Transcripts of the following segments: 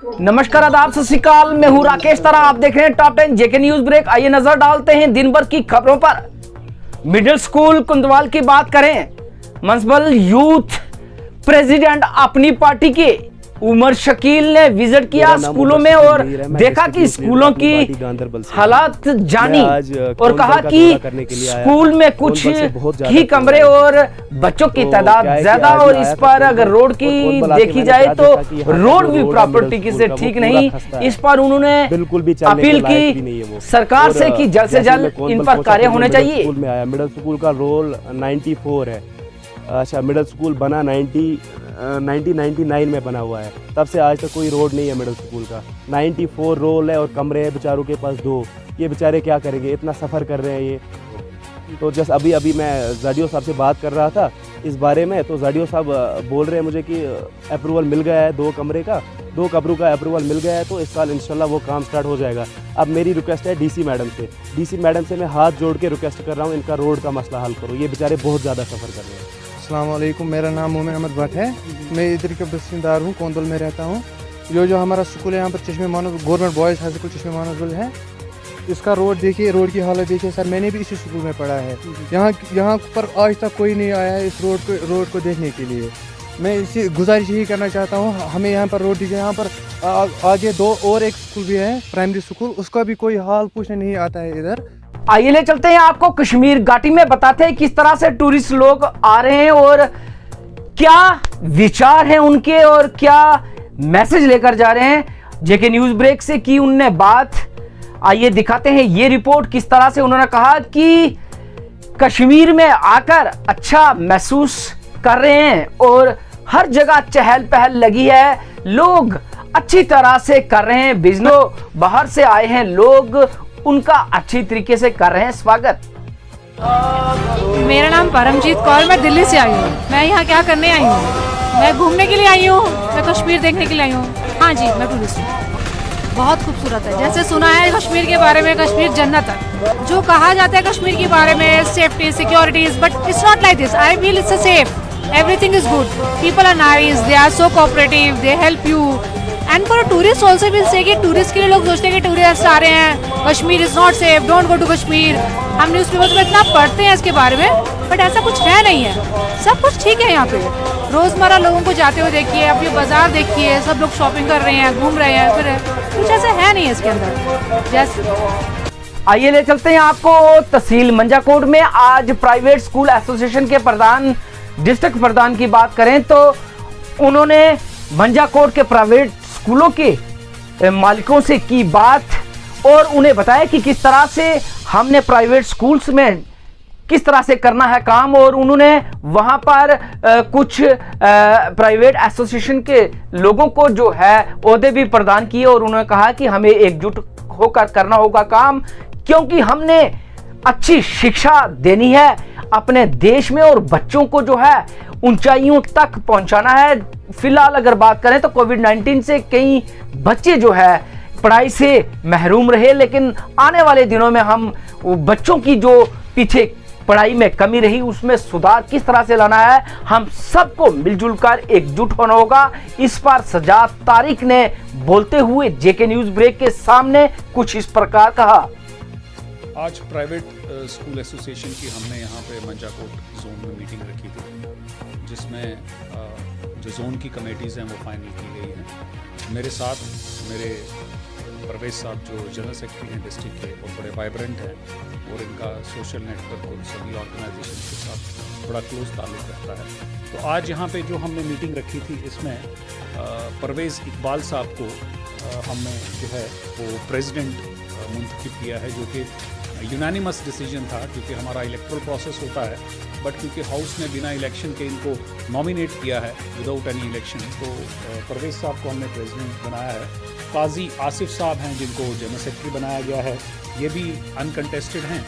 नमस्कार, आदाब, सत श्री अकाल। मैं हूं राकेश तारा। आप देख रहे हैं टॉप 10 जेके न्यूज ब्रेक। आइए नजर डालते हैं दिन भर की खबरों पर। मिडिल स्कूल कुंदवाल की बात करें। म्युनिसिपल यूथ प्रेसिडेंट अपनी पार्टी के उमर शकील ने विजिट किया स्कूलों में और देखा कि स्कूलों की हालात जानी और कहा कि स्कूल में कुछ ही कमरे और बच्चों की तादाद ज्यादा और इस पर अगर रोड की देखी जाए तो रोड भी प्रॉपर तरीके से ठीक नहीं। इस पर उन्होंने अपील की सरकार से कि जल्द से जल्द इन पर कार्य होने चाहिए। मिडिल स्कूल का रोल 94 है। अच्छा, मिडिल स्कूल बना 1999 में बना हुआ है, तब से आज तक कोई रोड नहीं है मिडिल स्कूल का। 94 रोल है और कमरे हैं बेचारों के पास 2। ये बेचारे क्या करेंगे, इतना सफ़र कर रहे हैं ये। तो जस्ट अभी मैं जाडियो साहब से बात कर रहा था इस बारे में, तो जाडियो साहब बोल रहे हैं मुझे कि अप्रूवल मिल गया है 2 कमरे का, 2 कमरों का अप्रूवल मिल गया है, तो इस साल इंशाल्लाह वो काम स्टार्ट हो जाएगा। अब मेरी रिक्वेस्ट है डीसी मैडम से मैं हाथ जोड़ के रिक्वेस्ट कर रहा हूँ, इनका रोड का मसला हल करो। ये बेचारे बहुत ज़्यादा सफ़र कर रहे हैं। अस्सलाम वालेकुम, मेरा नाम मोमिन अहमद भट्ट है। मैं इधर का बसिंदार हूँ, कोंदल में रहता हूँ। जो हमारा स्कूल है यहाँ पर चश्मे मानव गवर्नमेंट बॉयज़ हाई स्कूल चश्मे मानवजुल है। इसका रोड देखिए, रोड की हालत देखिए सर। मैंने भी इसी स्कूल में पढ़ा है। यहाँ पर आज तक कोई नहीं आया है इस रोड को देखने के लिए। मैं इसी गुजारिश यही करना चाहता हूँ, हमें यहाँ पर रोड दीजिए। यहाँ पर आगे 2 और एक स्कूल भी है, प्राइमरी स्कूल, उसका भी कोई हाल पूछने नहीं आता है इधर। आइए ले चलते हैं आपको कश्मीर घाटी में, बताते हैं किस तरह से टूरिस्ट लोग आ रहे हैं और क्या विचार हैं उनके और क्या मैसेज लेकर जा रहे हैं। जेके न्यूज ब्रेक से की उनने बात, आइए दिखाते हैं ये रिपोर्ट। किस तरह से उन्होंने कहा कि कश्मीर में आकर अच्छा महसूस कर रहे हैं और हर जगह चहल पहल लगी है, लोग अच्छी तरह से कर रहे हैं बिजनेस। बाहर से आए हैं लोग, उनका अच्छी तरीके से कर रहे हैं स्वागत। मेरा नाम परमजीत कौर, मैं दिल्ली से आई हूँ। मैं यहाँ क्या करने आई हूँ? मैं घूमने के लिए आई हूँ, मैं कश्मीर देखने के लिए आई हूँ। हाँ जी, मैं टूरिस्ट हूँ। बहुत खूबसूरत है। जैसे सुना है कश्मीर के बारे में, कश्मीर जन्नत है। जो कहा जाता है कश्मीर के बारे में, safety securities, but it's not like this. I feel it's safe, everything is good, people are nice, they are so cooperative, they help you. And for a tourist also we'll say कि tourist के लिए लोग सोचते हैं कि tourist आ रहे हैं, Kashmir is not safe, don't go to Kashmir. हम न्यूज़पेपर में इतना पढ़ते हैं इसके बारे में, बट ऐसा कुछ है नहीं है। सब कुछ ठीक है यहाँ पे। रोज़मर्रा लोगों को जाते हुए देखिए, अब ये बाजार देखिए, सब लोग शॉपिंग कर रहे हैं, घूम रहे हैं, फिर कुछ ऐसा है नहीं है इसके अंदर। जैसे आइए ले चलते हैं आपको तहसील मंजाकोट में। आज प्राइवेट स्कूल एसोसिएशन के प्रधान, डिस्ट्रिक्ट प्रधान की बात करें तो उन्होंने मंजाकोट के प्राइवेट स्कूलों के मालिकों से की बात और उन्हें बताया कि किस तरह से हमने प्राइवेट स्कूल्स में किस तरह से करना है काम। और उन्होंने वहां पर कुछ प्राइवेट एसोसिएशन के लोगों को जो है ओहदे भी प्रदान किए और उन्होंने कहा कि हमें एकजुट होकर करना होगा काम, क्योंकि हमने अच्छी शिक्षा देनी है अपने देश में और बच्चों को जो है ऊंचाइयों तक पहुंचाना है। फिलहाल अगर बात करें तो कोविड-19 से कई बच्चे जो है पढ़ाई से महरूम रहे, लेकिन आने वाले दिनों में हम बच्चों की जो पीछे पढ़ाई में कमी रही उसमें सुधार किस तरह से लाना है, हम सबको मिलजुल कर एकजुट होना होगा। इस पर सजाद तारिक ने बोलते हुए जेके न्यूज ब्रेक के सामने कुछ इस प्रकार कहा। आज प्राइवेट स्कूल एसोसिएशन की हमने यहाँ पे मंजाकोट जोन में मीटिंग रखी थी, जिसमें जो जोन की कमेटीज़ हैं वो फाइनल की गई हैं। मेरे साथ मेरे परवेज साहब जो जनरल सेक्रेटरी हैं डिस्ट्रिक्ट के, और बड़े वाइब्रेंट हैं और इनका सोशल नेटवर्क और सभी ऑर्गेनाइजेशन के साथ बड़ा क्लोज ताल्लुक़ रहता है। तो आज यहाँ पे जो हमने मीटिंग रखी थी इसमें परवेज़ इकबाल साहब को हमने जो है वो प्रेसिडेंट मुंतखब किया है, जो कि यूनानिमस डिसीजन था, क्योंकि हमारा इलेक्ट्रल प्रोसेस होता है, बट क्योंकि हाउस ने बिना इलेक्शन के इनको नॉमिनेट किया है विदाउट एनी इलेक्शन, तो परवेज़ साहब को हमने प्रेसिडेंट बनाया है। काजी आसिफ साहब हैं जिनको जनरल सेक्रेटरी बनाया गया है, ये भी अनकंटेस्टेड हैं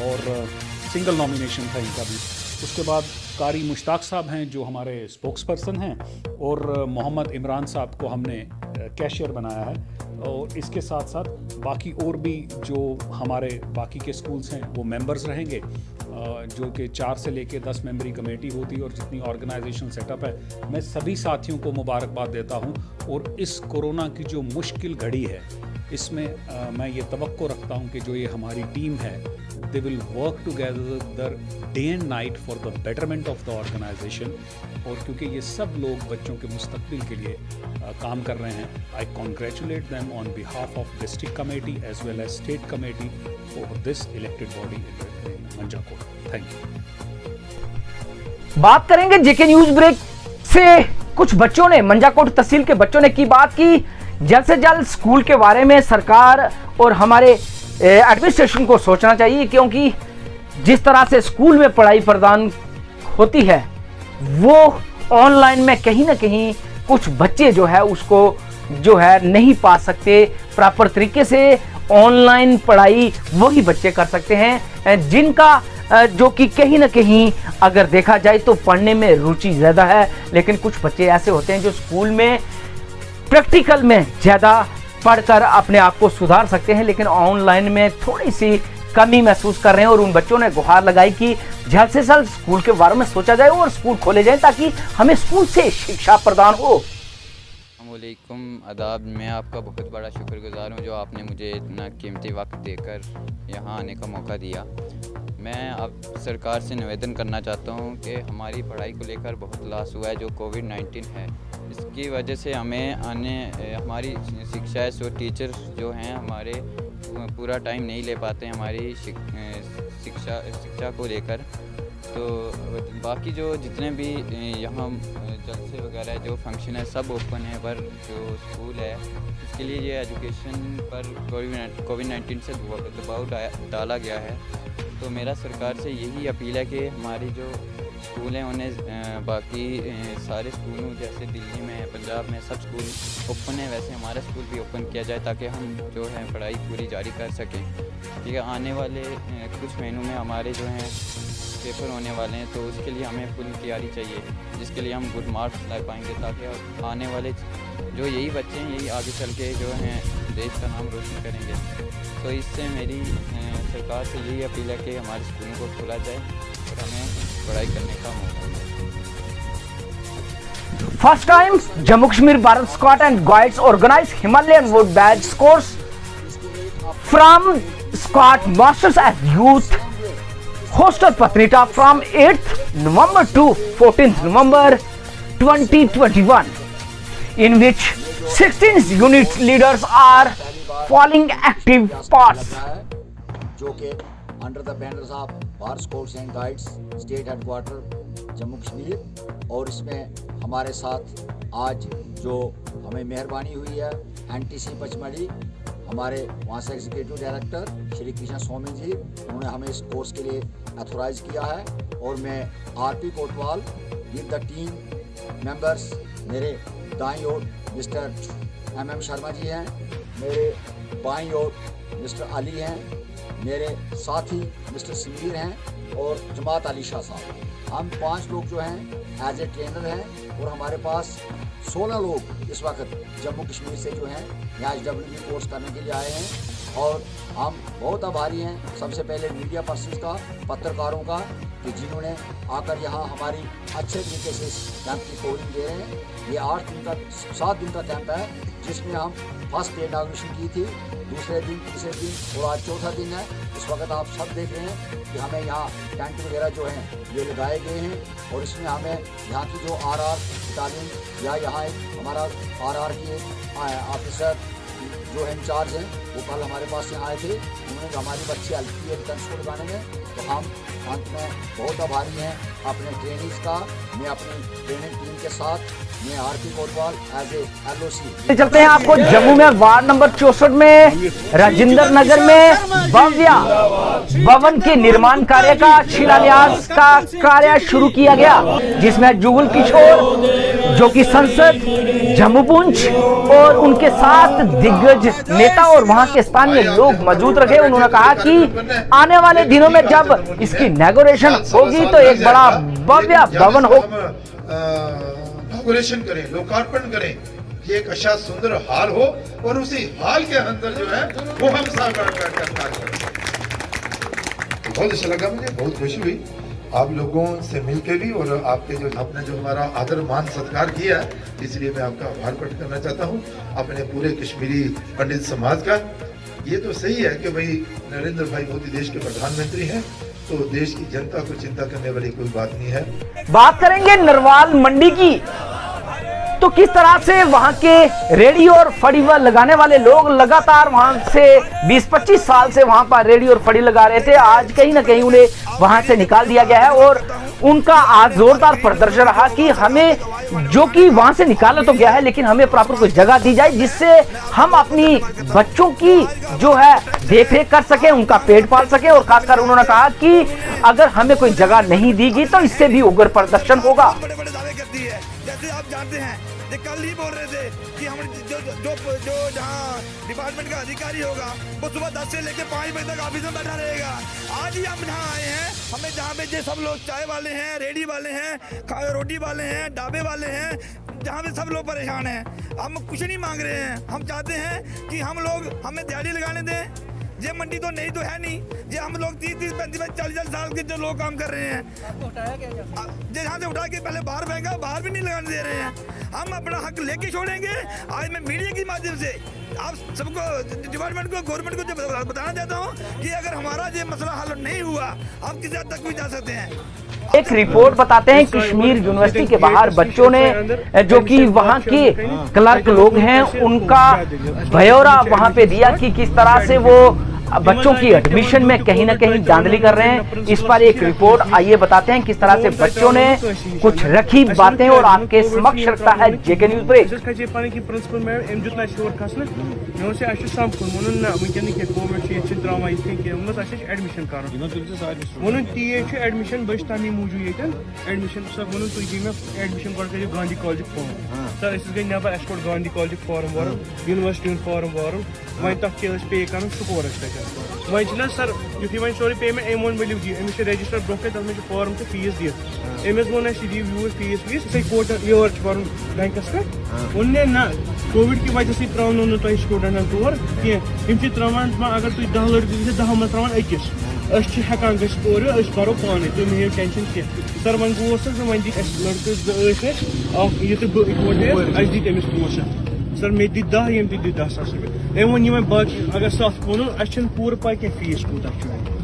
और सिंगल नॉमिनेशन था इनका भी। उसके बाद कारी मुश्ताक साहब हैं जो हमारे स्पोक्स पर्सन हैं, और मोहम्मद इमरान साहब को हमने कैशियर बनाया है। और इसके साथ साथ बाकी और भी जो हमारे बाकी के स्कूल्स हैं वो मेंबर्स रहेंगे। जो कि 4 से लेके 10 मेंबरी कमेटी होती है और जितनी ऑर्गेनाइजेशन सेटअप है, मैं सभी साथियों को मुबारकबाद देता हूं। और इस कोरोना की जो मुश्किल घड़ी है, इसमें मैं ये तवक्को रखता हूं कि जो ये हमारी टीम है, they will work together day and night for the betterment of the organisation. और क्योंकि ये सब लोग बच्चों के मुस्तकबिल के लिए काम कर रहे हैं, I congratulate them on behalf of district committee as well as state committee for this elected body in Manjakote. Thank you. बात करेंगे जेके न्यूज ब्रेक से कुछ बच्चों ने, मंजाकोट तहसील के बच्चों ने की बात की जल्द से जल्द स्कूल के बारे में सरकार और हमारे एडमिनिस्ट्रेशन को सोचना चाहिए, क्योंकि जिस तरह से स्कूल में पढ़ाई प्रदान होती है वो ऑनलाइन में कहीं ना कहीं कुछ बच्चे जो है उसको जो है नहीं पा सकते प्रॉपर तरीके से। ऑनलाइन पढ़ाई वही बच्चे कर सकते हैं जिनका जो कि कहीं ना कहीं अगर देखा जाए तो पढ़ने में रुचि ज़्यादा है, लेकिन कुछ बच्चे ऐसे होते हैं जो स्कूल में प्रैक्टिकल में ज़्यादा पढ़कर अपने आप को सुधार सकते हैं, लेकिन ऑनलाइन में थोड़ी सी कमी महसूस कर रहे हैं। और उन बच्चों ने गुहार लगाई कि जल्द से जल्द स्कूल के बारे में सोचा जाए और स्कूल खोले जाए ताकि हमें स्कूल से शिक्षा प्रदान हो। वालेकुम आदाब। मैं आपका बहुत बड़ा शुक्रगुजार हूँ जो आपने मुझे इतना कीमती वक्त देकर यहाँ आने का मौका दिया। मैं अब सरकार से निवेदन करना चाहता हूँ कि हमारी पढ़ाई को लेकर बहुत लॉस हुआ है जो कोविड-19 है। इसकी वजह से हमें हमारी शिक्षा है सो टीचर जो हैं हमारे पूरा टाइम नहीं ले पाते हैं हमारी शिक्षा को लेकर। तो बाकी जो जितने भी यहाँ जलसे वगैरह जो फंक्शन है सब ओपन है, पर जो स्कूल है उसके लिए ये एजुकेशन पर कोविड-19 से दबाव डाला गया है। तो मेरा सरकार से यही अपील है कि हमारी जो स्कूल हैं उन्हें बाकी सारे स्कूलों जैसे दिल्ली में, पंजाब में सब स्कूल ओपन है, वैसे हमारा स्कूल भी ओपन किया जाए ताकि हम जो है पढ़ाई पूरी जारी कर सकें। ठीक है, आने वाले कुछ महीनों में हमारे जो हैं पेपर होने वाले हैं, तो उसके लिए हमें फुल तैयारी चाहिए, जिसके लिए हम गुड मार्क्स ला पाएंगे ताकि आने वाले जो यही बच्चे हैं यही आगे चल के जो हैं देश का नाम रोशन करेंगे। तो इससे मेरी सरकार से यही अपील है कि हमारे स्कूलों को खोला जाए और हमें पढ़ाई करने का मौका मिले। First time Jammu Kashmir Bharat Scout and Guides organized Himalayan Wood Badge course from Scout Masters as Youth hosted Patnita from 8th November to 14th November 2021, in which 16 unit leaders are following active parts. जो कि under the banners of Bharat scouts and guides state headquarter Jammu Kashmir. और इसमें हमारे साथ आज जो हमें मेहरबानी हुई है NTC पचमढ़ी, हमारे वहाँ से एग्जीक्यूटिव डायरेक्टर श्री कृष्ण स्वामी जी, उन्होंने हमें इस कोर्स के लिए अथोराइज किया है। और मैं RP Kotwal with the team members, मेरे दाईं ओर मिस्टर MM शर्मा जी हैं, मेरे बाईं ओर मिस्टर अली हैं, मेरे साथी मिस्टर समीर हैं और जमात अली शाह साहब। हम 5 लोग जो हैं एज ए ट्रेनर हैं और हमारे पास 16 लोग इस वक्त जम्मू कश्मीर से जो हैं यहाँ HWB कोर्स करने के लिए आए हैं। और हम बहुत आभारी हैं सबसे पहले मीडिया पर्सन्स का, पत्रकारों का, कि जिन्होंने आकर यहाँ हमारी अच्छे तरीके से इस कैंप की कवरिंग दे रहे हैं। ये 7 दिन का कैंप है जिसमें हम फर्स्ट डे इनॉग्रेशन की थी, दूसरे दिन, तीसरे दिन और आज चौथा दिन है। इस वक्त आप सब देख रहे हैं कि हमें यहाँ टेंट वगैरह जो हैं ये लगाए गए हैं। और इसमें हमें यहाँ की जो RR तालीम या यहाँ एक हमारा RR की ऑफिसर जो इंचार्ज हैं वो कल हमारे पास यहाँ आए थे, उन्होंने हमारी बच्ची हेल्प की है टेंट्स को लगाने में। तो हम अंत में बहुत आभारी हैं अपने ट्रेनिंग्स का। मैं अपनी ट्रेनिंग टीम के साथ मैं RP Kotwal as a LOC। चलते हैं आपको जम्मू में वार्ड नंबर 64 में राजेंद्र नगर में भव्य भवन के निर्माण कार्य का शिलान्यास का कार्य शुरू किया गया, जिसमें जुगल किशोर जो कि संसद जम्मू पुंछ और उनके साथ दिग्गज नेता और वहां के स्थानीय लोग मौजूद रहे। उन्होंने कहा कि आने वाले दिनों में जब इसकी इनॉग्रेशन होगी तो एक बड़ा भव्य भवन हो इनॉग्रेशन करें, लोकार्पण करें, ये एक अच्छा सुंदर हाल हो और उसी हाल के अंदर जो है वो हम साकार करें। बहुत अच्छा लगा, मुझे बहुत खुशी हुई आप लोगों से मिलकर भी, और आपके जो आपने जो हमारा आदर मान सत्कार किया, इसलिए मैं आपका आभार प्रकट करना चाहता हूँ अपने पूरे कश्मीरी पंडित समाज का। ये तो सही है कि भाई नरेंद्र भाई मोदी देश के प्रधानमंत्री हैं, तो देश की जनता को चिंता करने वाली कोई बात नहीं है। बात करेंगे नरवाल मंडी की, तो किस तरह से वहां के रेडी और फड़ी लगाने वाले लोग लगातार वहां से 20-25 साल से वहां पर रेडी और फड़ी लगा रहे थे, आज कहीं ना कहीं उन्हें वहां से निकाल दिया गया है और उनका आज जोरदार प्रदर्शन रहा कि हमें, जो कि वहां से निकाला तो गया है, लेकिन हमें प्रॉपर कोई जगह दी जाए जिससे हम अपनी बच्चों की जो है देख रेख कर सके, उनका पेट पाल सके। और खासकर उन्होंने कहा कि अगर हमें कोई जगह नहीं दी गई तो इससे भी उग्र प्रदर्शन होगा। जैसे आप जानते हैं, ये कल ही बोल रहे थे कि हम जो जहाँ डिपार्टमेंट का अधिकारी होगा वो सुबह 10 से लेकर 5 बजे तक ऑफिस में बैठा रहेगा। आज ही हम यहाँ आए हैं, हमें जहाँ पे जो सब लोग चाय वाले हैं, रेडी वाले हैं, रोटी वाले हैं, ढाबे वाले हैं, जहाँ पे सब लोग परेशान हैं। हम कुछ नहीं मांग रहे हैं, हम चाहते हैं कि हम लोग हमें दिहाड़ी लगाने दें। ये मंडी तो नहीं तो है नहीं, ये हम लोग 30-30, 35-40 साल के जो लोग काम कर रहे हैं, जहाँ से उठा के पहले बाहर फेंका, बाहर भी नहीं लगाने दे रहे हैं। हम अपना हक लेके छोड़ेंगे। आज मैं मीडिया के माध्यम से आप सबको, डिपार्टमेंट को, गवर्नमेंट को जो बताना चाहता हूँ कि अगर हमारा ये मसला हल नहीं हुआ, हम किसी हद तक भी जा सकते हैं। एक रिपोर्ट बताते हैं, कश्मीर यूनिवर्सिटी के बाहर बच्चों ने, जो कि वहां के क्लर्क लोग हैं, उनका ब्यौरा वहां पे दिया कि किस तरह से वो बच्चों की एडमिशन में कहीं ना कहीं धांधली कर रहे हैं। इस पर एक रिपोर्ट आइए बताते हैं किस तरह से बच्चों ने कुछ रखी बातें और आपके समक्ष रखता है जेके न्यूज ब्रेक। एडमिशन बच तमी मूजूद admission admission Gandhi college form सर गई नबर अस कोड़ गांधी कॉलेज फॉर्म वार्म यूनिवर्सिटी फॉर्म वार्म वह तक पे कर स्कोरस पे वह सर यु वो सोरे पेमेंट अम वो वर्ल्यू दी अमिस रजिस्टर ब्रो तथ में फॉर्म तो फीस दिख अमिस वो दी फीस वीस कोर्ट योर बैंकस पे वोन ना कोविड की वजह से त्रो ना तुम स्टूडेंटन तौर कह त्रावान अगर तुम 10 लड़के 10 मज त्रावान अकिस हेकान गौर बरो पाने तुम मे टेंशन कह सर वो गोस वो दी लड़कस ये तो इकवटे दी अमिस 500 सर मे दी 10 यम दी 10 सास रुपये अम वो बाकी अगर 7 वो अच्छे पूरा पा क्या फीस कूत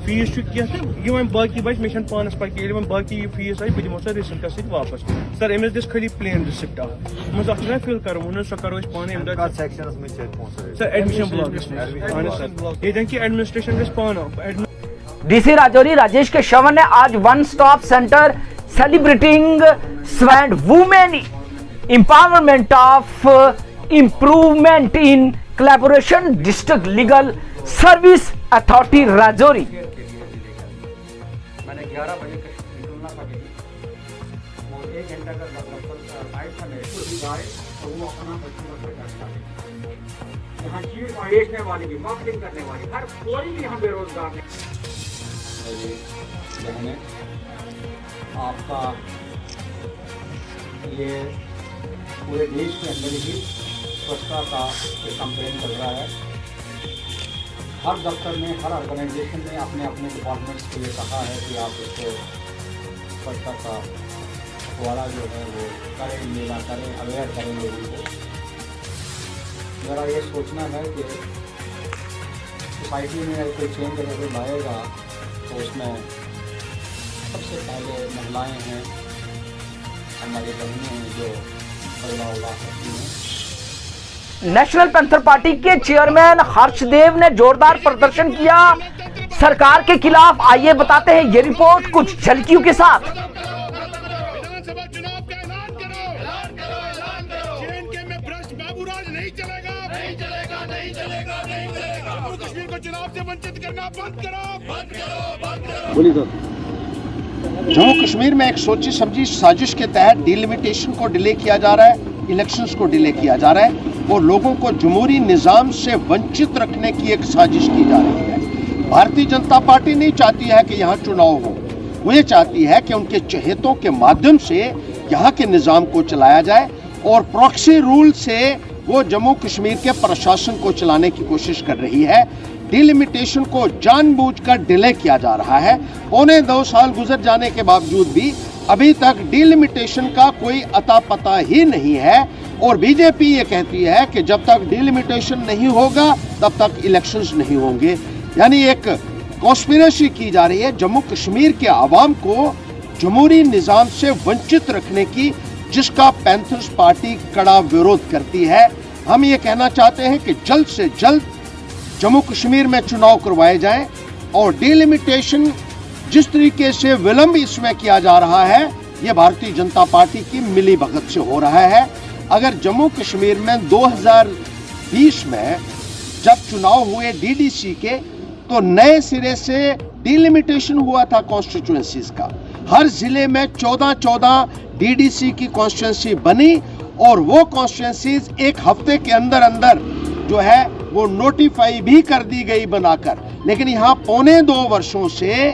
फीस क्या बाकी बच मे पानस पा कि बाकी फीस आई बह दिमो सर रिसिप्ट सत वापस सर अमिस दिस खाली प्लेन रिसिप्ट अ फिल कर वो सो करो पाने सर एडमिशन ब्लॉक ये कि एडमिनिस्ट्रेशन गस पान। डीसी राजौरी राजेश के श्रवण ने आज वन स्टॉप सेंटर सेलिब्रेटिंग स्वैंड women empowerment of improvement in collaboration district legal service authority Rajouri. मैंने 11 बजे निकलना था और 1 घंटा का साइड था मेरे को गाइड तो वो अपना यहाँ चीज बेचने वाली भी, मार्केटिंग करने वाली, हर कोई भी यहाँ बेरोजगार है। बहने आपका ये पूरे देश के अंदर ही स्वच्छता का कैंपेन चल रहा है। हर दफ्तर में, हर ऑर्गेनाइजेशन ने अपने अपने डिपार्टमेंट्स को ये कहा है कि आप इसको स्वच्छता का वाला जो है वो करें, मेला करें, अवेयर करें लोगों को। मेरा ये सोचना है कि सोसाइटी में अगर कोई चेंज अगर कोई लाएगा तो उसमें सबसे पहले महिलाएं हैं, हमारी बहनें हैं जो बदलाव ला सकती हैं। नेशनल पैंथर पार्टी के चेयरमैन हर्षदेव ने जोरदार प्रदर्शन किया सरकार के खिलाफ। आइए बताते हैं ये रिपोर्ट कुछ झलकियों के साथ। विधानसभा चुनाव का ऐलान करो। जेएनके में भ्रष्ट बाबूराज नहीं चलेगा। जम्मू कश्मीर को चुनाव से वंचित करना बंद करो। बोलिए सर। जम्मू कश्मीर में एक सोची समझी साजिश के तहत डिलिमिटेशन को डिले किया जा रहा है, इलेक्शंस को डिले किया जा रहा है और लोगों को जमहूरी निज़ाम से वंचित रखने की एक साजिश की जा रही है। भारतीय जनता पार्टी नहीं चाहती है कि यहाँ चुनाव हो, वो ये चाहती है कि उनके चहेतों के माध्यम से यहाँ के निज़ाम को चलाया जाए और प्रॉक्सी रूल से वो जम्मू कश्मीर के प्रशासन को चलाने की कोशिश कर रही है। डिलिमिटेशन को जानबूझकर डिले किया जा रहा है। 1.25 साल गुजर जाने के बावजूद भी अभी तक डिलिमिटेशन का कोई अता पता ही नहीं है और बीजेपी ये कहती है कि जब तक डिलिमिटेशन नहीं होगा तब तक इलेक्शंस नहीं होंगे। यानी एक कॉन्स्पिरेसी की जा रही है जम्मू कश्मीर के आवाम को जमहूरी निज़ाम से वंचित रखने की, जिसका पैंथर्स पार्टी कड़ा विरोध करती है। हम ये कहना चाहते हैं कि जल्द से जल्द जम्मू कश्मीर में चुनाव करवाए जाएं और डिलिमिटेशन जिस तरीके से विलंब इसमें किया जा रहा है, ये भारतीय जनता पार्टी की मिली भगत से हो रहा है। अगर जम्मू कश्मीर में 2020 में जब चुनाव हुए डीडीसी के, तो नए सिरे से डिलिमिटेशन हुआ था कॉन्स्टिट्यूएंसीज का। हर जिले में 14 डीडीसी की कॉन्स्टिट्यूएंसी बनी और वो कॉन्स्टिट्यूएंसीज एक हफ्ते के अंदर अंदर जो है वो नोटिफाई भी कर दी गई बनाकर। लेकिन यहाँ 1.25 वर्षों से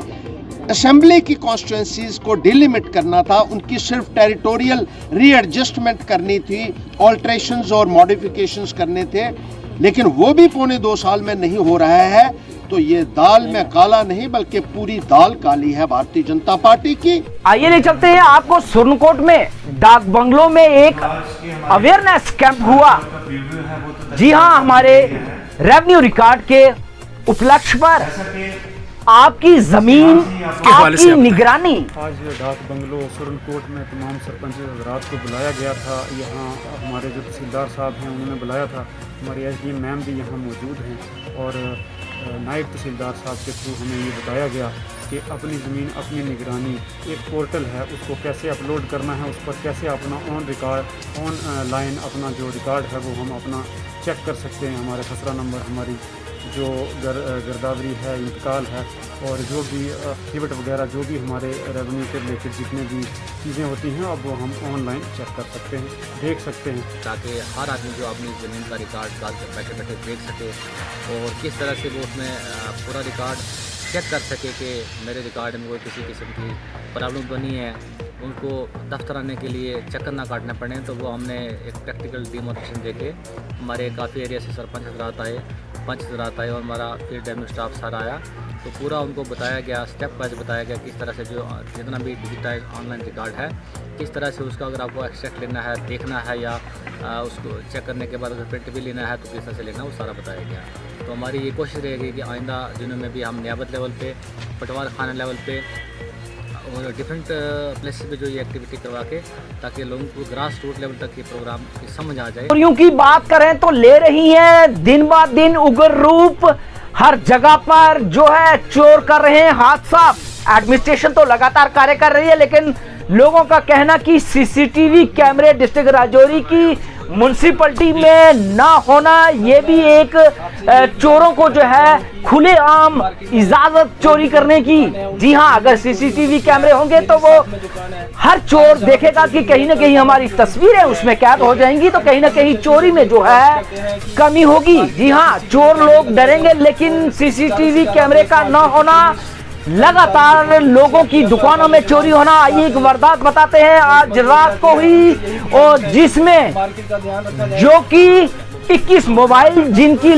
असेंबली की कॉन्स्टिट्यूएंसीज को डिलिमिट करना था, उनकी सिर्फ टेरिटोरियल रीएडजस्टमेंट करनी थी, ऑल्ट्रेशंस और मॉडिफिकेशंस करने थे, लेकिन वो भी 1.25 साल में नहीं हो रहा है। तो ये दाल में काला नहीं बल्कि पूरी दाल काली है भारतीय जनता पार्टी की। आइए ले चलते हैं आपको सुरनकोट में डाक बंगलों में एक अवेयरनेस कैंप हुआ। जी हाँ, हमारे रेवेन्यू रिकॉर्ड के उपलक्ष्य पर आपकी जमीन, आपकी निगरानी। आज डाक बंगलो सुरनकोट में तमाम सरपंच हजरात को बुलाया गया था। यहाँ हमारे जो तहसीलदार साहब हैं उन्होंने बुलाया था, हमारी एसडीएम मैम भी यहाँ मौजूद हैं और नायब तहसीलदार साहब के थ्रू हमें ये बताया गया कि अपनी ज़मीन अपनी निगरानी एक पोर्टल है, उसको कैसे अपलोड करना है, उस पर कैसे अपना ऑन लाइन अपना जो रिकॉर्ड है वो हम अपना चेक कर सकते हैं। हमारे खसरा नंबर, हमारी जो गिरदावरी है, इंतकाल है और जो भी एक्टिविट वगैरह जो भी हमारे रेवेन्यू के रिलेटेड जितने भी चीज़ें होती हैं अब वो हम ऑनलाइन चेक कर सकते हैं, देख सकते हैं, ताकि हर आदमी जो अपनी ज़मीन का रिकॉर्ड बैठे बैठे देख सके और किस तरह से वो उसमें पूरा रिकॉर्ड चेक कर सके कि मेरे रिकॉर्ड में कोई किसी किस्म की प्रॉब्लम तो नहीं है। उनको दफ्तर आने के लिए चक्कर ना काटने पड़े, तो वो हमने एक प्रैक्टिकल डेमोन्स्ट्रेशन देके हमारे काफ़ी एरिया से सरपंच हजरात आए, पंच हजरात आए और हमारा फील्ड रेवेन्यू स्टाफ सारा आया, तो पूरा उनको बताया गया, स्टेप वाइज बताया गया किस तरह से जो जितना भी डिजिटाइज ऑनलाइन रिकॉर्ड है किस तरह से उसका अगर आपको एक्सट्रैक्ट लेना है, देखना है या उसको चेक करने के बाद अगर प्रिंट भी लेना है तो किस तरह से लेना है, वो सारा बताया गया। तो हमारी ये कोशिश रहेगी कि आइंदा दिनों में भी हम नियाबत लेवल पे, पटवार खाना लेवल पे और डिफरेंट प्लेसेस पे जो ये एक्टिविटी करवा के ताकि लोगों को ग्रास रूट लेवल तक ये प्रोग्राम की समझ आ जाए। चोरियों की बात करें तो ले रही है दिन ब दिन उग्र रूप, हर जगह पर जो है चोर कर रहे हैं हाथ साफ। एडमिनिस्ट्रेशन तो लगातार कार्य कर रही है, लेकिन लोगों का कहना कि सीसीटीवी कैमरे डिस्ट्रिक्ट राजौरी की म्युनिसिपैलिटी में ना होना, ये भी एक चोरों को जो है खुलेआम इजाजत चोरी करने की। जी हाँ, अगर सीसीटीवी कैमरे होंगे तो वो हर चोर देखेगा कि कहीं ना कहीं हमारी तस्वीरें उसमें कैद हो जाएंगी, तो कहीं ना कहीं चोरी में जो है कमी होगी। जी हाँ, चोर लोग डरेंगे, लेकिन सीसीटीवी कैमरे का ना होना, लगातार लोगों की दुकानों में चोरी होना। आइए एक वारदात बताते हैं आज रात को हुई, और जिसमें जो कि 21 मोबाइल जिनकी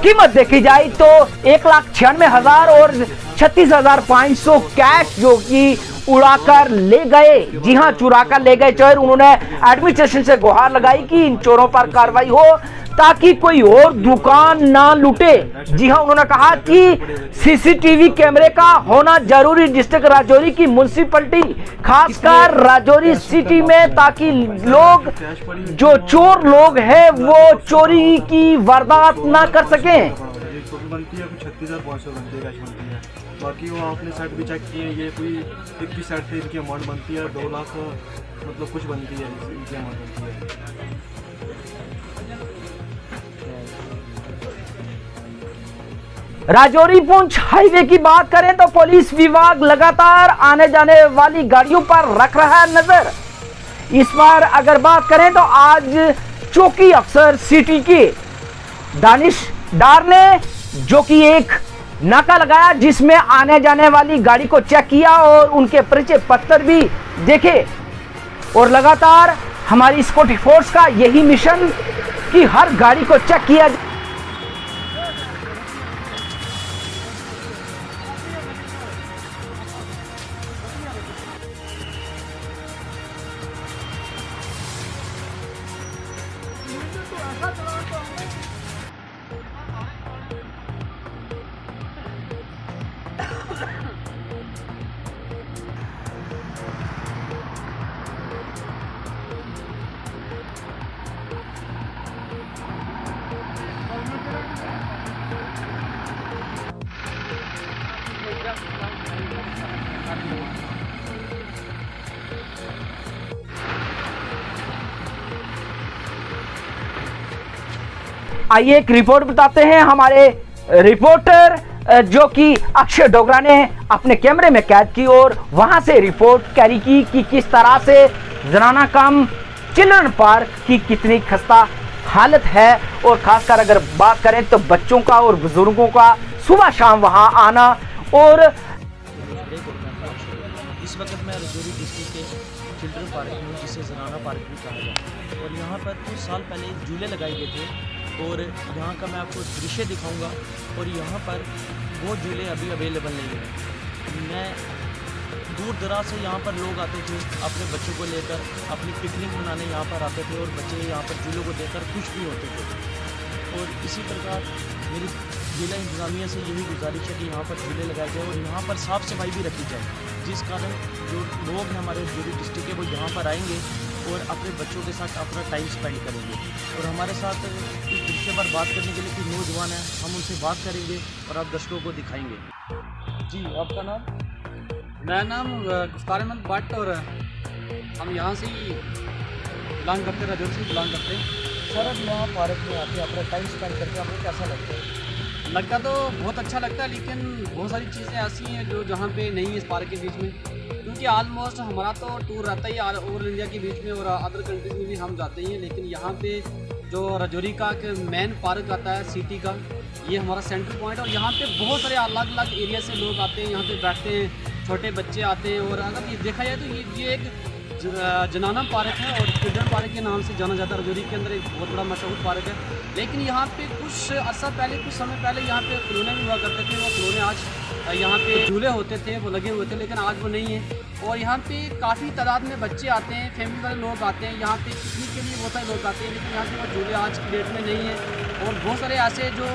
कीमत देखी जाए तो 1,96,000 और 36,500 कैश जो कि उड़ाकर ले गए। जी हाँ, चुरा कर ले गए चोर। उन्होंने एडमिनिस्ट्रेशन से गुहार लगाई कि इन चोरों पर कार्रवाई हो ताकि कोई और दुकान ना लूटे। जी हाँ, उन्होंने कहा कि सीसीटीवी कैमरे का होना जरूरी डिस्ट्रिक्ट राजौरी की म्युनिसिपैलिटी, खासकर राजौरी सिटी में, ताकि लोग जो चोर लोग हैं वो चोरी की वारदात ना कर सकें। बनती है कुछ 36,500 बनती है, कैश बनती है। बाकी वो आपने सेट भी चेक किए, ये कोई 21 सेट से इनकी अमाउंट बनती है 2 लाख मतलब कुछ बनती है इनकी अमाउंट बनती है। राजौरी पुंछ हाईवे की बात करें तो पुलिस विभाग लगातार आने जाने वाली गाड़ियों पर रख रहा है नजर। इस बार अगर बात करें तो आज चौकी अफसर सिटी के दानिश डार ने जो कि एक नाका लगाया, जिसमें आने जाने वाली गाड़ी को चेक किया और उनके परिचय पत्र भी देखे। और लगातार हमारी सिक्योरिटी फोर्स का यही मिशन कि हर गाड़ी को चेक किया जाए। आइए एक रिपोर्ट बताते हैं हमारे रिपोर्टर जो कि अक्षय डोगरा ने अपने कैमरे में कैद की और वहां से रिपोर्ट कैरी की कि किस तरह से जनाना कम चिल्ड्रन पार्क की कितनी खस्ता हालत है और खासकर अगर बात करें तो बच्चों का और बुजुर्गों का सुबह शाम वहां आना। और इस वक्त मैं रजौरी डिस्ट्रिक्ट के चिल्ड्रन पार्क में हूँ, जिसे जनाना पार्क भी कहा जाता है, और यहाँ पर कुछ साल पहले झूले लगाए गए थे और यहाँ का मैं आपको दृश्य दिखाऊंगा। और यहाँ पर वो झूले अभी अवेलेबल नहीं है। मैं दूर दराज से यहाँ पर लोग आते थे अपने बच्चों को लेकर, अपनी पिकनिक मनाने यहाँ पर आते थे और बच्चे यहाँ पर झूलों को देखकर खुश भी होते थे। और इसी प्रकार मेरी जिला इंतजामिया से यही गुजारिश है कि यहाँ पर झूले लगाए जाए और यहाँ पर साफ़ सफाई भी रखी जाए, जिस कारण जो लोग हैं हमारे रजौरी डिस्ट्रिक्ट के वो यहाँ पर आएंगे और अपने बच्चों के साथ अपना टाइम स्पेंड करेंगे। और हमारे साथ इस विषय पर बात करने के लिए कुछ नौजवान हैं, हम उनसे बात करेंगे और आप दर्शकों को दिखाएंगे। जी, आपका नाम? मेरा नाम गुफ्तार अहमद भट्ट और हम यहाँ से ही बिलोंग करते हैं, रजौरी से बिलोंग करते हैं। सर, अब यहाँ पार्क में आके अपना टाइम स्पेंड करके आपको कैसा लगता है? लगता तो बहुत अच्छा लगता है, लेकिन बहुत सारी चीज़ें ऐसी हैं जो जहाँ पे नहीं है इस पार्क के बीच में, क्योंकि ऑलमोस्ट हमारा तो टूर रहता ही है ओवरऑल इंडिया के बीच में और अदर कंट्रीज में भी हम जाते ही हैं। लेकिन यहाँ पे जो रजौरी का मेन पार्क आता है सिटी का, ये हमारा सेंट्रल पॉइंट है और यहाँ पे बहुत सारे अलग अलग एरिया से लोग आते हैं, यहाँ पे बैठते हैं, छोटे बच्चे आते हैं। और अगर ये देखा जाए तो ये एक जनाना पार्क है और चिल्ड्रन पार्क के नाम से जाना जाता है। रजौरी के अंदर एक बहुत बड़ा मशहूर पार्क है, लेकिन यहाँ पे कुछ अर्सा पहले, कुछ समय पहले यहाँ पे खिलौने भी हुआ करते थे। वो खिलौने आज यहाँ पे झूले होते थे, वो लगे हुए थे, लेकिन आज वो नहीं है। और यहाँ पे काफ़ी तादाद में बच्चे आते हैं, फैमिली वाले लोग आते हैं, यहाँ पे पिकनिक के लिए बहुत सारे लोग आते हैं, लेकिन यहाँ पे वो झूले आज की डेट में नहीं है। और बहुत सारे ऐसे जो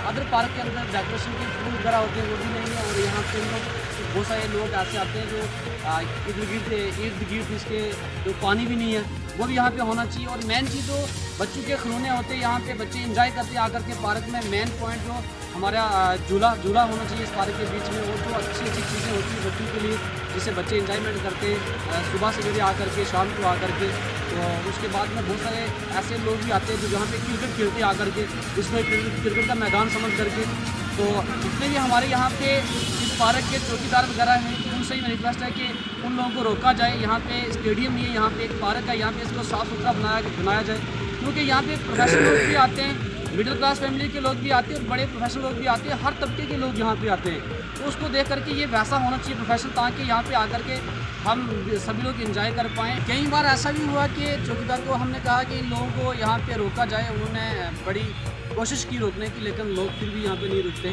अदर पार्क के अंदर डेकोरेशन के फूल वगैरह होते हैं वो भी नहीं है। और यहाँ पे बहुत सारे लोग ऐसे आते हैं जो इर्द गिर्द इसके जो पानी भी नहीं है, वो भी यहाँ पे होना चाहिए। और मेन चीज़ जो बच्चों के खिलौने होते हैं, यहाँ पे बच्चे एंजॉय करते हैं आकर के पार्क में। मेन पॉइंट जो हमारा झूला होना चाहिए इस पार्क के बीच में, और जो अच्छी चीज़ें होती हैं बच्चों के लिए, जिससे बच्चे एंजॉयमेंट करते हैं सुबह सवेरे आकर के, शाम को आकर के। तो उसके बाद में बहुत सारे ऐसे लोग भी आते हैं जो जहाँ पे क्रिकेट खेलते हैं आकर के, इसमें क्रिकेट का मैदान समझ करके। तो जितने भी हमारे यहाँ पे इस पार्क के चौकीदार वगैरह हैं, उनसे ही मेरी रिक्वेस्ट है कि उन लोगों को रोका जाए। यहाँ पे स्टेडियम नहीं है, यहाँ पे एक पार्क है, यहाँ पे इसको साफ़ सुथरा बनाया जाए, क्योंकि यहाँ पे प्रोफेशनल लोग भी आते हैं, मिडिल क्लास फैमिली के लोग भी आते हैं और बड़े प्रोफेशनल लोग भी आते हैं, हर तबके के लोग यहाँ पे आते हैं। तो उसको देख करके ये वैसा होना चाहिए प्रोफेशनल, ताकि यहाँ पे आकर के हम सभी लोग एंजॉय कर पाएँ। कई बार ऐसा भी हुआ कि चौकीदार को हमने कहा कि इन लोगों को यहाँ पे रोका जाए, उन्होंने बड़ी कोशिश की रोकने की, लेकिन लोग फिर भी यहाँ पे नहीं रुकते।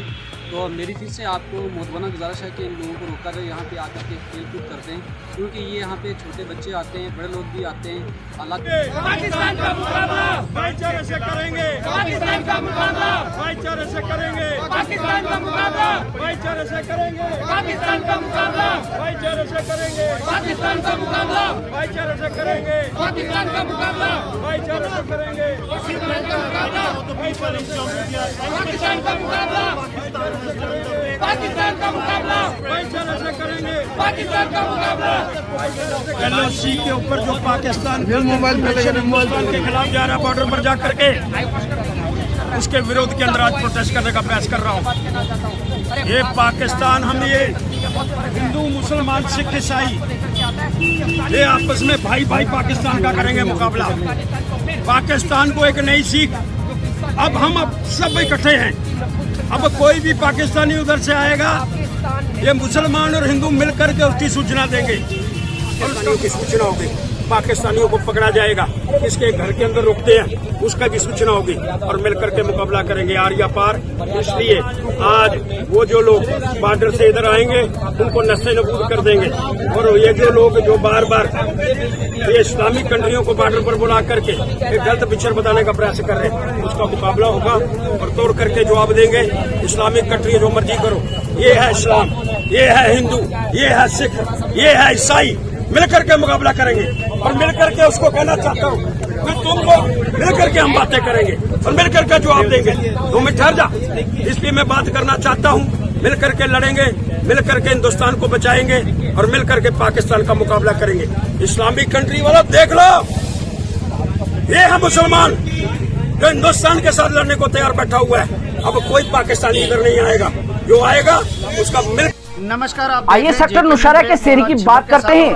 तो मेरी फिर से आपको मोहतबाना गुजारिश है कि इन लोगों को रोका जाए, यहाँ पे आकर के खेल कूद करते हैं, क्योंकि ये यहाँ पे छोटे बच्चे आते हैं, बड़े लोग भी आते हैं। पाकिस्तान का मुकाबला भाईचारे से करेंगे, पाकिस्तान का मुकाबला भाईचारे से करेंगे, पाकिस्तान का मुकाबला भाईचारे से करेंगे, पाकिस्तान का मुकाबला भाईचारे से करेंगे, पाकिस्तान का मुकाबला भाईचारे से करेंगे, पाकिस्तान का मुकाबला भाईचारे से करेंगे, पाकिस्तान का मुकाबला भाईचारे से करेंगे, पाकिस्तान का मुकाबला पाकिस्तान का मुकाबला भाईचारे से करेंगे, पाकिस्तान का मुकाबला LOC के ऊपर जो पाकिस्तान के खिलाफ जा रहा है बॉर्डर पर जा करके, उसके विरोध के अंदर आज प्रोटेस्ट करने का प्रयास कर रहा हूँ। ये पाकिस्तान, हम ये हिंदू मुसलमान सिख ईसाई ये आपस में भाई भाई पाकिस्तान का करेंगे मुकाबला। पाकिस्तान को एक नई सीख, अब हम सब इकट्ठे हैं। अब कोई भी पाकिस्तानी उधर से आएगा, ये मुसलमान और हिंदू मिलकर के उसकी सूचना देंगे और उसकी सूचना होगी। पाकिस्तानियों को पकड़ा जाएगा, किसके घर के अंदर रुकते हैं, उसका भी सूचना होगी और मिलकर के मुकाबला करेंगे आर पार। इसलिए आज वो जो लोग बॉर्डर से इधर आएंगे उनको नस्ते नबूद कर देंगे, और ये जो लोग जो बार बार ये इस्लामिक कंट्रियों को बॉर्डर पर बुला करके एक गलत पिक्चर बताने का प्रयास कर रहे हैं, उसका मुकाबला होगा और तोड़ करके जवाब देंगे। इस्लामिक कंट्री जो मर्जी करो, ये है इस्लाम, ये है हिंदू, ये है सिख, ये है ईसाई, मिलकर के मुकाबला करेंगे। और मिलकर के उसको कहना चाहता हूँ कि तुमको मिलकर के हम बातें करेंगे और मिलकर के जवाब देंगे। तुम ठहर जा, इसलिए मैं बात करना चाहता हूँ। मिलकर के लड़ेंगे, मिलकर के हिंदुस्तान को बचाएंगे और मिलकर के पाकिस्तान का मुकाबला करेंगे। इस्लामिक कंट्री वाला देख लो, ये है मुसलमान जो हिंदुस्तान के साथ लड़ने को तैयार बैठा हुआ है। अब कोई पाकिस्तानी इधर नहीं आएगा, जो आएगा उसका मिल। नमस्कार, आप आइए सेक्टर नौशहरा के सेरी की बात करते हैं।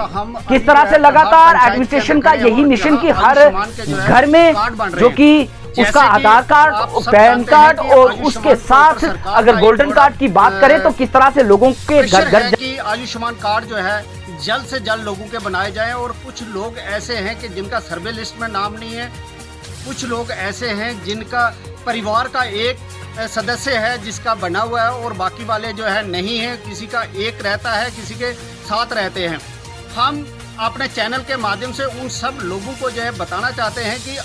किस तरह से लगातार एडमिनिस्ट्रेशन का यही मिशन की हर घर में जो कि उसका आधार कार्ड, पैन कार्ड और उसके साथ अगर गोल्डन कार्ड की बात करें तो किस तरह से लोगों के घर घर की आयुष्मान कार्ड जो है जल्द से जल्द लोगों के बनाए जाएं। और कुछ लोग ऐसे हैं कि जिनका सर्वे लिस्ट में नाम नहीं है, कुछ लोग ऐसे हैं जिनका परिवार का एक सदस्य है जिसका बना हुआ है और बाकी वाले जो है नहीं है, किसी का एक रहता है, किसी के साथ रहते हैं। हम अपने चैनल के माध्यम से उन सब लोगों को जो है बताना चाहते हैं कि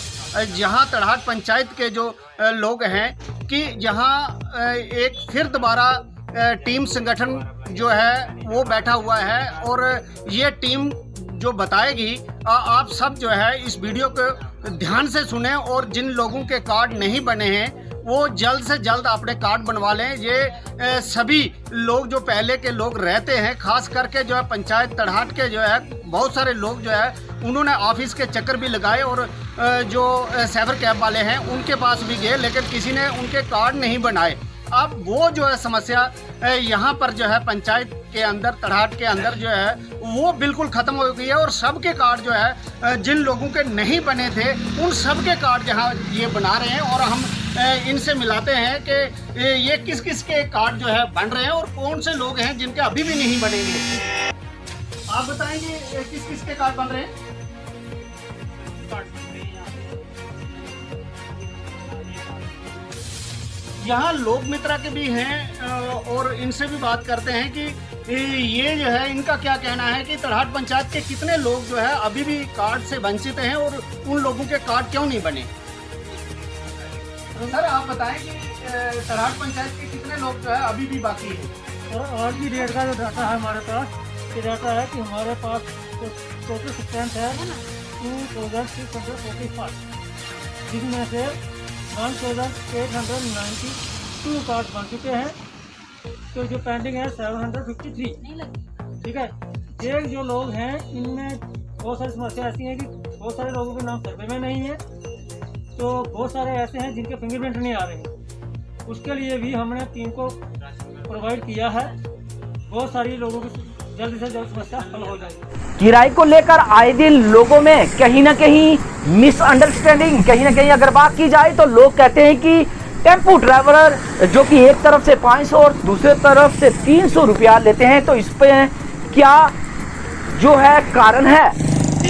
जहां तड़हाट पंचायत के जो लोग हैं कि जहां एक फिर दोबारा टीम संगठन जो है वो बैठा हुआ है और ये टीम जो बताएगी, आप सब जो है इस वीडियो को ध्यान से सुने और जिन लोगों के कार्ड नहीं बने हैं वो जल्द से जल्द अपने कार्ड बनवा लें। ये सभी लोग जो पहले के लोग रहते हैं, खास करके जो है पंचायत तड़हाट के जो है बहुत सारे लोग जो है उन्होंने ऑफिस के चक्कर भी लगाए और जो साइबर कैब वाले हैं उनके पास भी गए, लेकिन किसी ने उनके कार्ड नहीं बनाए। अब वो जो है समस्या यहाँ पर जो है पंचायत के अंदर तड़हाट के अंदर जो है वो बिल्कुल ख़त्म हो गई है और सबके कार्ड जो है जिन लोगों के नहीं बने थे उन सब के कार्ड यहाँ ये बना रहे हैं। और हम इनसे मिलाते हैं कि ये किस किस के कार्ड जो है बन रहे हैं और कौन से लोग हैं जिनके अभी भी नहीं बनेंगे। आप बताएंगे किस किस के कार्ड बन रहे हैं? यहाँ लोक मित्रा के भी हैं और इनसे भी बात करते हैं कि ये जो है इनका क्या कहना है कि तड़हाट पंचायत के कितने लोग जो है अभी भी कार्ड से वंचित हैं और उन लोगों के कार्ड क्यों नहीं बने। सर आप बताएं कि तड़हाट पंचायत के कितने लोग जो है अभी भी बाकी हैं। और आज की डेट का जो डाटा है हमारे पास, ये डाटा है कि हमारे पास टोटल स्ट्रेंथ है 2645, जिसमें से 1892 कार्ड बन चुके हैं, तो जो पेंडिंग है 753। ठीक है, ये जो लोग हैं इनमें बहुत सारी समस्या ऐसी हैं कि बहुत सारे लोगों के नाम सर्वे में नहीं है, तो बहुत सारे ऐसे हैं जिनके फिंगरप्रिंट नहीं आ रहे हैं। उसके लिए भी हमने टीम को प्रोवाइड किया है। बहुत सारी लोगों की जल्द से जल्द समस्या हल हो जाएगी। किराए को लेकर आए दिन लोगों में कहीं ना कहीं मिसअंडरस्टैंडिंग, कहीं ना कहीं अगर बात की जाए तो लोग कहते हैं कि टेम्पो ड्राइवर जो कि एक तरफ से 500 और दूसरे तरफ से 300 रुपया लेते हैं, तो इस पे क्या जो है कारण है।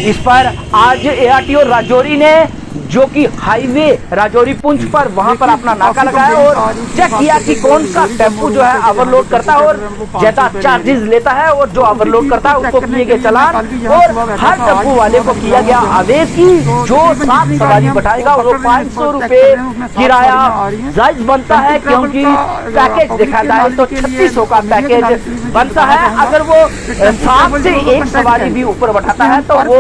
इस पर आज ARTO राजौरी ने जो कि हाईवे राजौरी पुंछ पर वहां पर अपना नाका लगाया और चेक किया कि कौन सा टेम्पो जो है ओवरलोड करता है और ज्यादा चार्जेस लेता है, और जो ओवरलोड करता है उसको किए गए चालान और हर टेम्पो वाले को किया गया आदेश की जो 7 सवारी बैठाएगा वो 500 रुपए किराया जायज बनता है, क्योंकि पैकेज देखा जाए तो 3600 का पैकेज बनता है। अगर वो 7 से 1 सवारी भी ऊपर बैठाता है तो वो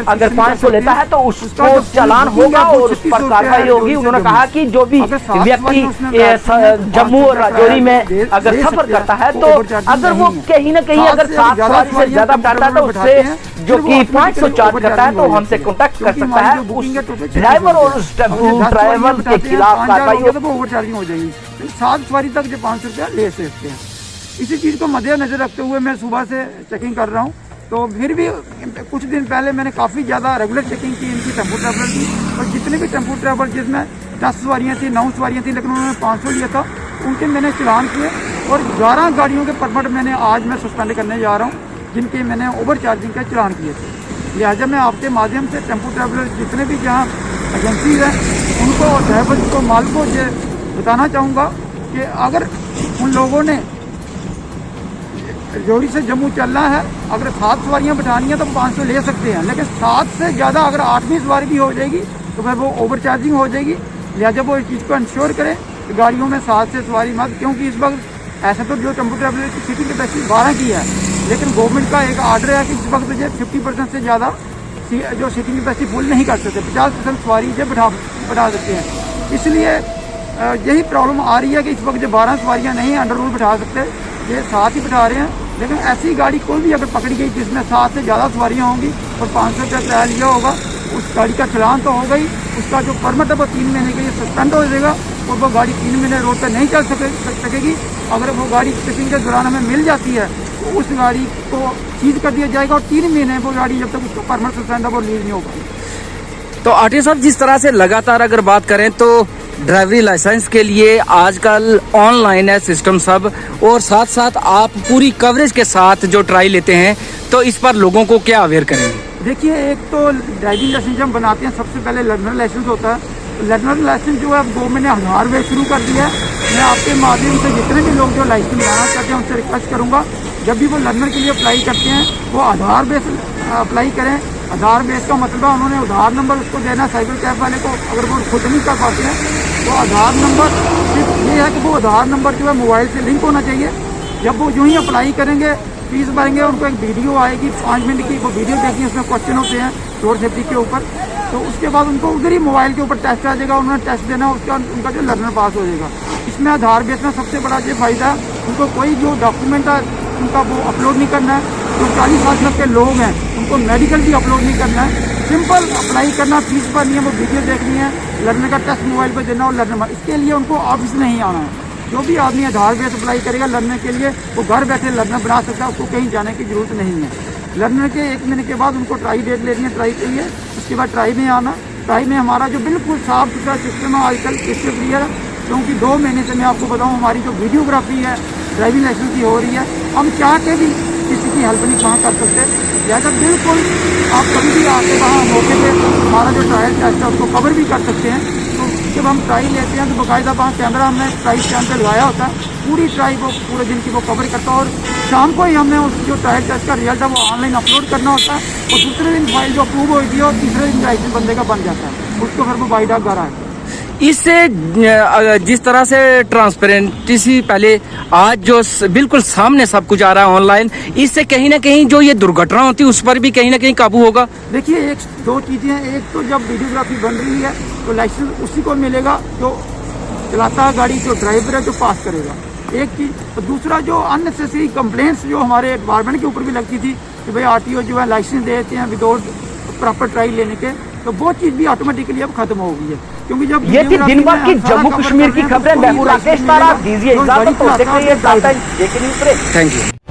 अगर 500 लेता है तो उसको चालान होगा और उस पर कार्रवाई होगी। उन्होंने कहा कि जो भी व्यक्ति जम्मू और राजौरी में अगर सफर करता है तो अगर वो कहीं ना कहीं अगर 7 सवारी से ज्यादा बैठता है तो उससे जो कि 500 चार्ज करता है तो हमसे कॉन्टेक्ट कर सकता है। उस ड्राइवर और उस टेम्पो ड्राइवर के खिलाफ कार्रवाई ओवर चार्जिंग हो जाएगी। 7 सवारी तक जो 500 रुपया ले सकते हैं। इसी चीज़ को मद्देनजर रखते हुए मैं सुबह से चेकिंग कर रहा हूँ, तो फिर भी कुछ दिन पहले मैंने काफ़ी ज़्यादा रेगुलर चेकिंग की इनकी टेम्पो ट्रैवलर की, और जितने भी टेम्पो ट्रैवलर जिसमें 10 सवारियाँ थी, 9 सवारियाँ थी, लेकिन उन्होंने 500 लिया था, उनके मैंने चलान किए और 11 गाड़ियों के परमिट मैंने आज मैं सस्पेंड करने जा रहा हूँ जिनके मैंने ओवर चार्जिंग का चलान किए थे। लिहाजा मैं आपके माध्यम से टेम्पो ट्रैवलर जितने भी जहाँ एजेंसी हैं उनको, ड्राइवर को, माल को ये बताना चाहूँगा कि अगर उन लोगों ने जोड़ी से जम्मू चलना है, अगर 7 सवारियाँ बिठानी है तो 500 ले सकते हैं, लेकिन 7 से ज़्यादा अगर 8वीं सवारी भी हो जाएगी तो फिर वो ओवर चार्जिंग हो जाएगी। लिहाजा वो इस चीज़ को इंश्योर करें कि गाड़ियों में 7 से सवारी मत, क्योंकि इस वक्त ऐसा तो जो टेम्पो ट्रैवलर की सीटिंग कैपेसिटी 12 की है, लेकिन गवर्नमेंट का एक आर्डर है कि इस वक्त जो 50% से ज़्यादा जो सीटिंग कैपेसिटी फुल नहीं कर सकते, 50% सवारी जो बढ़ा सकते हैं। इसलिए यही प्रॉब्लम आ रही है कि इस वक्त जो 12 सवारियाँ नहीं अंडर रूल बिठा सकते, ये 7 ही बिठा रहे हैं। लेकिन ऐसी गाड़ी कोई भी अगर पकड़ी गई जिसमें 7 से ज़्यादा सवारियाँ होंगी और 500 रुपया किराया लिया होगा, उस गाड़ी का चलान तो होगा ही, उसका जो परमिट है वो 3 महीने के लिए सस्पेंड हो जाएगा और वो गाड़ी 3 महीने रोड पर नहीं चल सकेगी। अगर वो गाड़ी चेकिंग के दौरान हमें मिल जाती है तो उस गाड़ी को सीज कर दिया जाएगा और 3 महीने वो गाड़ी जब तक उसका परमिट सस्पेंड है वो रिलीज नहीं होगा। तो आरटीओ साहब, जिस तरह से लगातार अगर बात करें तो ड्राइवरी लाइसेंस के लिए आजकल ऑनलाइन है सिस्टम सब, और साथ साथ आप पूरी कवरेज के साथ जो ट्राई लेते हैं, तो इस पर लोगों को क्या अवेयर करेंगे? देखिए, एक तो ड्राइविंग लाइसेंस हम बनाते हैं, सबसे पहले लर्नर लाइसेंस होता है। लर्नर लाइसेंस जो है गवर्नमेंट ने 1000 रुपये शुरू कर दिया है। मैं आपके माध्यम से जितने भी लोग जो लाइसेंस बनाना चाहते हैं उनसे रिक्वेस्ट करूँगा, जब भी वो लर्नर के लिए अप्लाई करते हैं वो आधार बेस अप्लाई करें। आधार बेस का मतलब है उन्होंने आधार नंबर उसको देना, साइकिल कैब वाले को, अगर वो खुद नहीं कर पाते हैं तो आधार नंबर, सिर्फ ये है कि वो आधार नंबर जो है मोबाइल से लिंक होना चाहिए। जब वो यूँ ही अप्लाई करेंगे, फीस भरेंगे, उनको एक वीडियो आएगी 5 मिनट की, वो वीडियो देखिए, उसमें क्वेश्चन होते हैं रोड सेफ्टी के ऊपर, तो उसके बाद उनको उधर ही मोबाइल के ऊपर टेस्ट आ जाएगा, उन्होंने टेस्ट देना, उसका उनका जो लर्नर पास हो जाएगा। इसमें आधार बेस में सबसे बड़ा ये फ़ायदा है, उनको कोई जो डॉक्यूमेंट है उनका वो अपलोड नहीं करना है। जो 40 साल तक के लोग हैं उनको मेडिकल भी अपलोड नहीं करना है, सिंपल अप्लाई करना, फीस भरनी है, वो वीडियो देखनी है, लर्नर का टेस्ट मोबाइल पर देना और लर्नर, इसके लिए उनको ऑफिस नहीं आना है। जो भी आदमी आधार बेस अप्लाई करेगा लर्नर के लिए, वो घर बैठे लर्नर बना सकता है, उसको कहीं जाने की जरूरत नहीं है। लर्नर के 1 महीने के बाद उनको ट्राई डेट लेनी है, ट्राई के लिए, उसके बाद ट्राई में आना। ट्राई में हमारा जो बिल्कुल साफ सुथरा सिस्टम है आजकल, इससे क्लियर है, क्योंकि 2 महीने से मैं आपको बताऊँ हमारी जो वीडियोग्राफी है ड्राइविंग लाइसेंस की हो रही है, हम चाह के भी किसी की हेल्प नहीं कहाँ कर सकते। लिहाजा बिल्कुल आप कभी भी आके वहाँ मौके पे हमारा जो ट्रायल टेस्ट है उसको कवर भी कर सकते हैं। तो जब हम ट्राई लेते हैं तो बाकायदा वहाँ कैमरा हमने ट्राई स्टैंड पे लगाया होता है, पूरी ट्राई वो पूरे दिन की वो कवर करता है, और शाम को ही हमने उस जो ट्रायल टेस्ट का रिजल्ट है वो ऑनलाइन अपलोड करना होता है, और दूसरे दिन फाइल जो अप्रूव होती है और तीसरे दिन लाइसेंस बंदे का बन जाता है, उसको फिर वो बाई डाक घर आए। इससे जिस तरह से ट्रांसपेरेंसी पहले, आज जो बिल्कुल सामने सब कुछ आ रहा है ऑनलाइन, इससे कहीं ना कहीं जो ये दुर्घटना होती है उस पर भी कहीं ना कहीं काबू होगा। देखिए, 2 चीज़ें हैं, एक तो जब वीडियोग्राफी बन रही है तो लाइसेंस उसी को मिलेगा जो चलाता है गाड़ी, जो ड्राइवर है जो पास करेगा, एक चीज़। तो दूसरा, जो अननेसेसरी कंप्लेंट्स जो हमारे डिपार्टमेंट के ऊपर भी लगती थी कि भाई आरटीओ जो है लाइसेंस देते हैं विदाउट प्रॉपर ट्राई लेने के, तो वो चीज़ भी ऑटोमेटिकली अब खत्म हो गई है, क्योंकि जब ये थी दिन भर की जम्मू कश्मीर की खबरें। मैं हूं राकेश तारा, दीजिए इजाजत, तो देख रही है टाइम। Thank you.